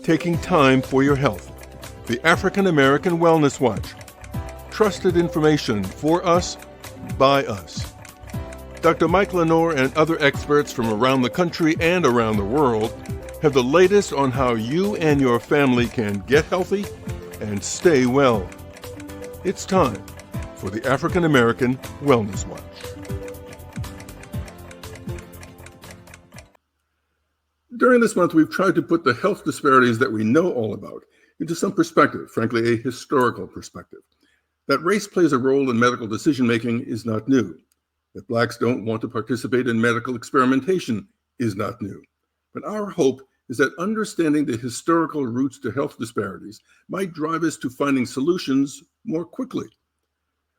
taking time for your health. The African American Wellness Watch. Trusted information for us, by us. Dr. Mike Lenore and other experts from around the country and around the world have the latest on how you and your family can get healthy and stay well. It's time for the African American Wellness Watch. During this month, we've tried to put the health disparities that we know all about into some perspective, frankly, a historical perspective. That race plays a role in medical decision-making is not new. That Blacks don't want to participate in medical experimentation is not new. But our hope is that understanding the historical roots to health disparities might drive us to finding solutions more quickly.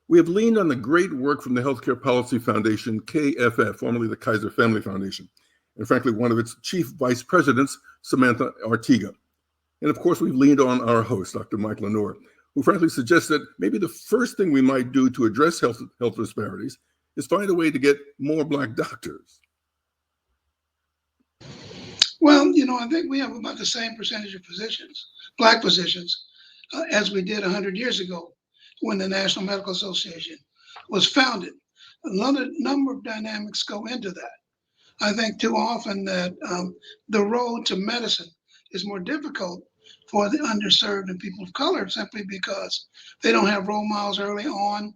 We have leaned on the great work from the Healthcare Policy Foundation, KFF, formerly the Kaiser Family Foundation, and frankly, one of its chief vice presidents, Samantha Artiga. And of course, we've leaned on our host, Dr. Mike Lenore, who frankly suggests that maybe the first thing we might do to address health disparities is find a way to get more Black doctors. Well, I think we have about the same percentage of physicians, Black physicians, as we did 100 years ago when the National Medical Association was founded. Another number of dynamics go into that. I think too often that the road to medicine is more difficult for the underserved and people of color simply because they don't have role models early on.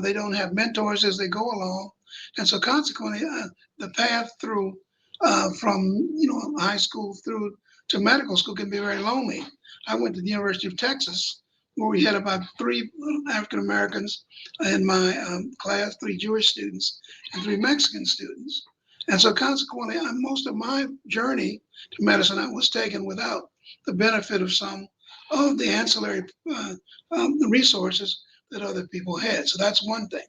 They don't have mentors as they go along. And so consequently, the path through from high school through to medical school can be very lonely. I went to the University of Texas, where we had about 3 African Americans in my class, 3 Jewish students and 3 Mexican students. And so consequently, most of my journey to medicine was taken without the benefit of some of the ancillary resources that other people had. So that's one thing.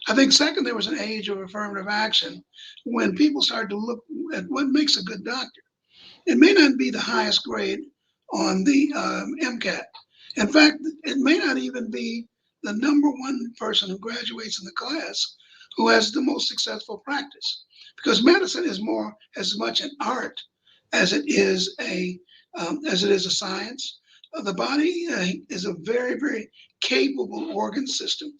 I think second, there was an age of affirmative action when people started to look at what makes a good doctor. It may not be the highest grade on the MCAT. In fact, it may not even be the number one person who graduates in the class who has the most successful practice. Because medicine is as much an art as it is a science. The body is a very, very capable organ system,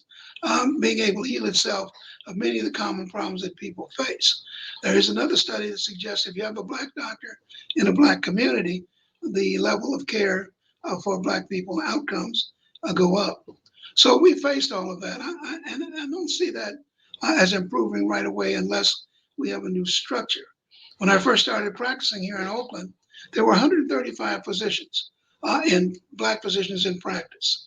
being able to heal itself of many of the common problems that people face. There is another study that suggests if you have a Black doctor in a Black community, the level of care for Black people outcomes go up. So we faced all of that. And I don't see that as improving right away unless we have a new structure. When I first started practicing here in Oakland, there were 135 physicians, Black physicians in practice,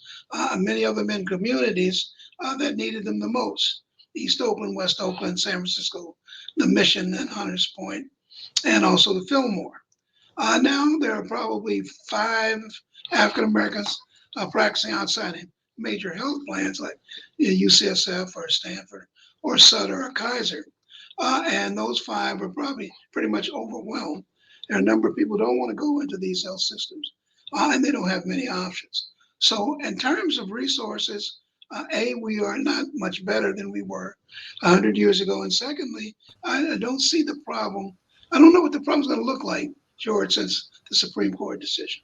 many of them in communities that needed them the most. East Oakland, West Oakland, San Francisco, the Mission and Hunters Point, and also the Fillmore. Now there are probably 5 African Americans practicing outside in major health plans like UCSF or Stanford or Sutter or Kaiser. And those 5 are probably pretty much overwhelmed. There are a number of people who don't want to go into these health systems, and they don't have many options. So in terms of resources, we are not much better than we were 100 years ago. And secondly, I don't see the problem. I don't know what the problem's going to look like, George, since the Supreme Court decision.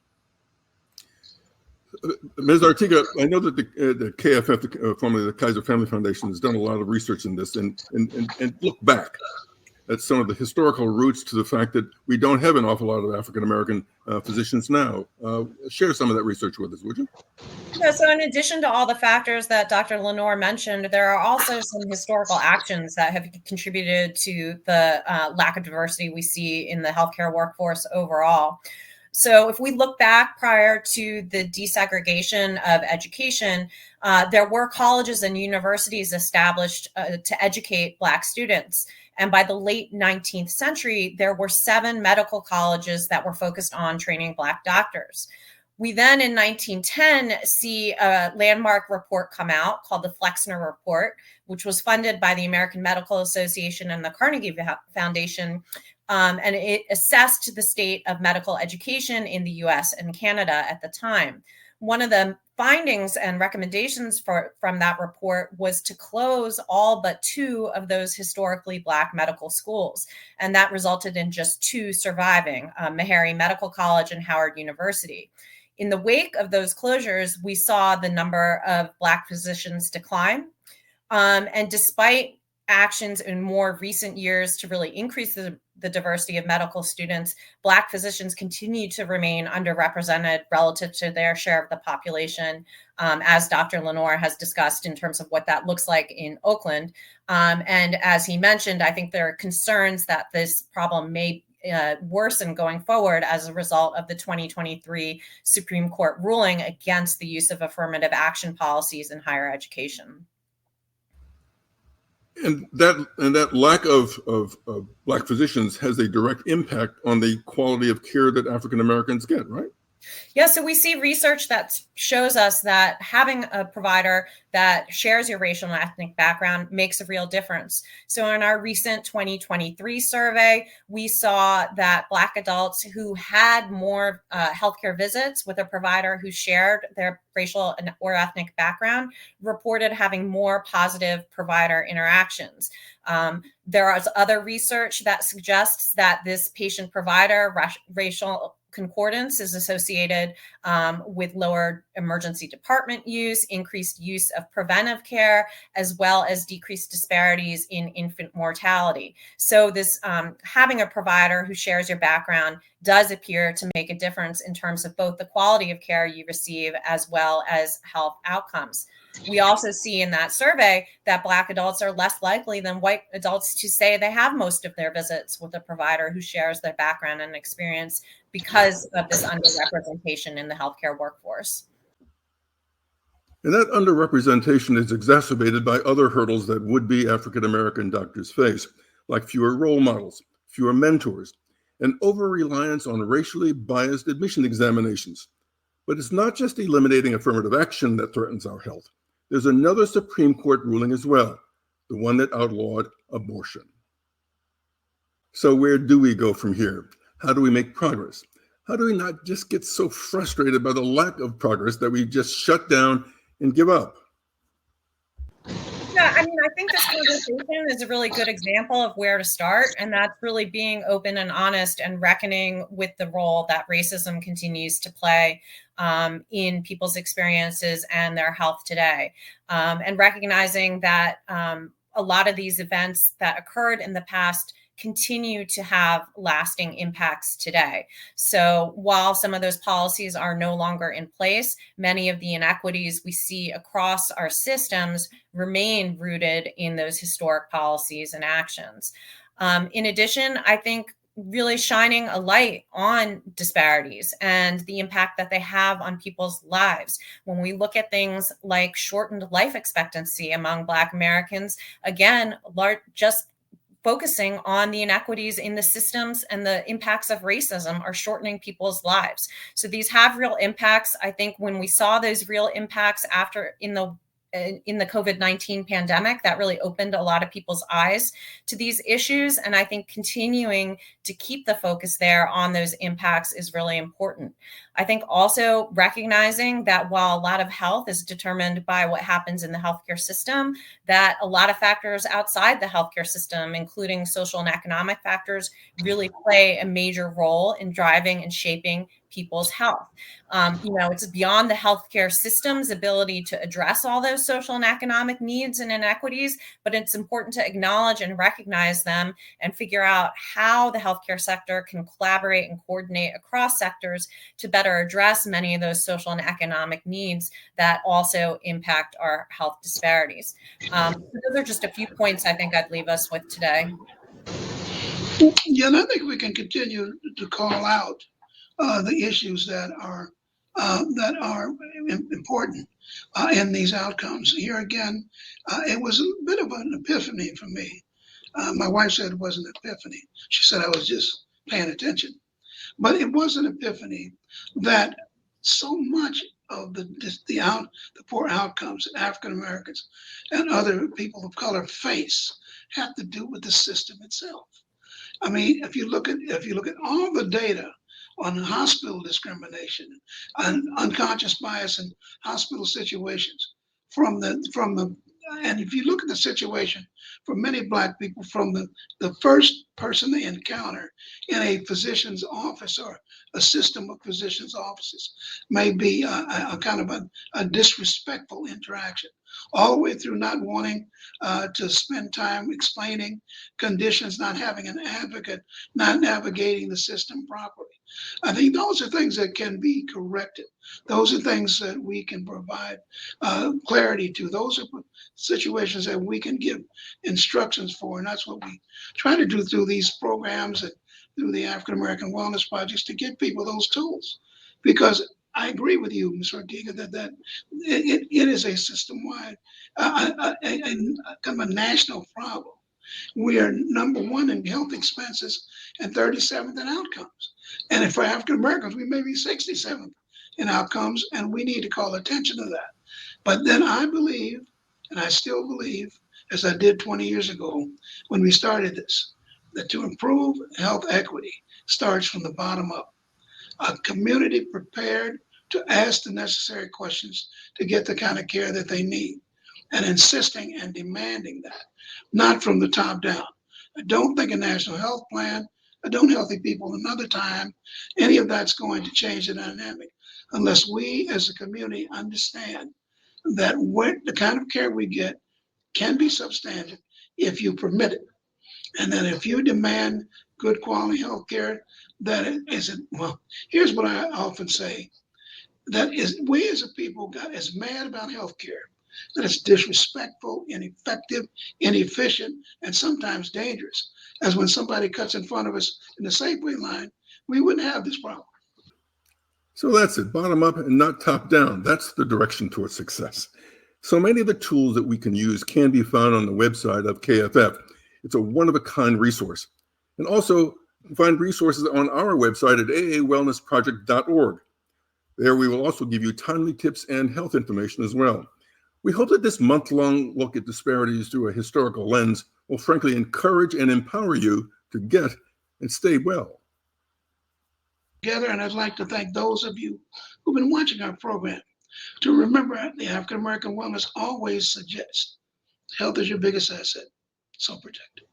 Ms. Artiga, I know that the KFF, formerly the Kaiser Family Foundation, has done a lot of research in this and look back at some of the historical roots to the fact that we don't have an awful lot of African-American physicians now. Share some of that research with us, would you? Yeah, so in addition to all the factors that Dr. Lenore mentioned, there are also some historical actions that have contributed to the lack of diversity we see in the healthcare workforce overall. So if we look back prior to the desegregation of education, there were colleges and universities established to educate Black students. And by the late 19th century, there were 7 medical colleges that were focused on training Black doctors. We then in 1910 see a landmark report come out called the Flexner Report, which was funded by the American Medical Association and the Carnegie Foundation. And it assessed the state of medical education in the US and Canada at the time. One of the findings and recommendations from that report was to close all but 2 of those historically Black medical schools. And that resulted in just 2 surviving, Meharry Medical College and Howard University. In the wake of those closures, we saw the number of Black physicians decline. And despite actions in more recent years to really increase the diversity of medical students, Black physicians continue to remain underrepresented relative to their share of the population, as Dr. Lenore has discussed in terms of what that looks like in Oakland. And as he mentioned, I think there are concerns that this problem may worsen going forward as a result of the 2023 Supreme Court ruling against the use of affirmative action policies in higher education. And that lack of Black physicians has a direct impact on the quality of care that African Americans get, right? Yeah, so we see research that shows us that having a provider that shares your racial and ethnic background makes a real difference. So in our recent 2023 survey, we saw that Black adults who had more healthcare visits with a provider who shared their racial or ethnic background reported having more positive provider interactions. There is other research that suggests that this patient-provider racial concordance is associated with lower emergency department use, increased use of preventive care, as well as decreased disparities in infant mortality. So this having a provider who shares your background does appear to make a difference in terms of both the quality of care you receive as well as health outcomes. We also see in that survey that Black adults are less likely than white adults to say they have most of their visits with a provider who shares their background and experience because of this underrepresentation in the healthcare workforce. And that underrepresentation is exacerbated by other hurdles that would-be African American doctors face, like fewer role models, fewer mentors, and over-reliance on racially biased admission examinations. But it's not just eliminating affirmative action that threatens our health. There's another Supreme Court ruling as well, the one that outlawed abortion. So where do we go from here? How do we make progress? How do we not just get so frustrated by the lack of progress that we just shut down and give up? Yeah, I mean, I think this conversation is a really good example of where to start, and that's really being open and honest and reckoning with the role that racism continues to play in people's experiences and their health today, and recognizing that a lot of these events that occurred in the past continue to have lasting impacts today. So while some of those policies are no longer in place, many of the inequities we see across our systems remain rooted in those historic policies and actions. In addition, I think really shining a light on disparities and the impact that they have on people's lives. When we look at things like shortened life expectancy among Black Americans, again, just focusing on the inequities in the systems and the impacts of racism are shortening people's lives. So these have real impacts. I think when we saw those real impacts after in the COVID-19 pandemic, that really opened a lot of people's eyes to these issues. And I think continuing to keep the focus there on those impacts is really important. I think also recognizing that while a lot of health is determined by what happens in the healthcare system, that a lot of factors outside the healthcare system, including social and economic factors, really play a major role in driving and shaping people's health. It's beyond the healthcare system's ability to address all those social and economic needs and inequities, but it's important to acknowledge and recognize them and figure out how the healthcare sector can collaborate and coordinate across sectors to better address many of those social and economic needs that also impact our health disparities. Those are just a few points I think I'd leave us with today. Yeah, and I think we can continue to call out the issues that are important in these outcomes. Here again, it was a bit of an epiphany for me. My wife said it wasn't an epiphany. She said I was just paying attention. But it was an epiphany that so much of the poor outcomes that African Americans and other people of color face have to do with the system itself. I mean, if you look at all the data on hospital discrimination, on unconscious bias in hospital situations. And if you look at the situation for many Black people, from the first person they encounter in a physician's office or a system of physicians' offices may be a kind of a disrespectful interaction, all the way through not wanting to spend time explaining conditions, not having an advocate, not navigating the system properly. I think those are things that can be corrected. Those are things that we can provide clarity to. Those are situations that we can give instructions for. And that's what we try to do through these programs and through the African American Wellness Projects, to get people those tools. Because I agree with you, Ms. Ortega, that it is a system-wide, kind of a national problem. We are #1 in health expenses and 37th in outcomes. And for African Americans, we may be 67th in outcomes, and we need to call attention to that. But then I believe, and I still believe, as I did 20 years ago when we started this, that to improve health equity starts from the bottom up. A community prepared to ask the necessary questions to get the kind of care that they need, and insisting and demanding that, not from the top down. I don't think a national health plan, a Don't Healthy People Another Time, any of that's going to change the dynamic unless we as a community understand that the kind of care we get can be substandard if you permit it. And then if you demand good quality health care, that it isn't, well, here's what I often say, that is, we as a people got as mad about health care that it's disrespectful, ineffective, inefficient, and sometimes dangerous, as when somebody cuts in front of us in the Safeway line, we wouldn't have this problem. So that's it, bottom up and not top down. That's the direction towards success. So many of the tools that we can use can be found on the website of KFF. It's a one-of-a-kind resource. And also find resources on our website at aawellnessproject.org. There we will also give you timely tips and health information as well. We hope that this month-long look at disparities through a historical lens will frankly encourage and empower you to get and stay well. Together, and I'd like to thank those of you who've been watching our program to remember the African American Wellness always suggests health is your biggest asset, so protect it.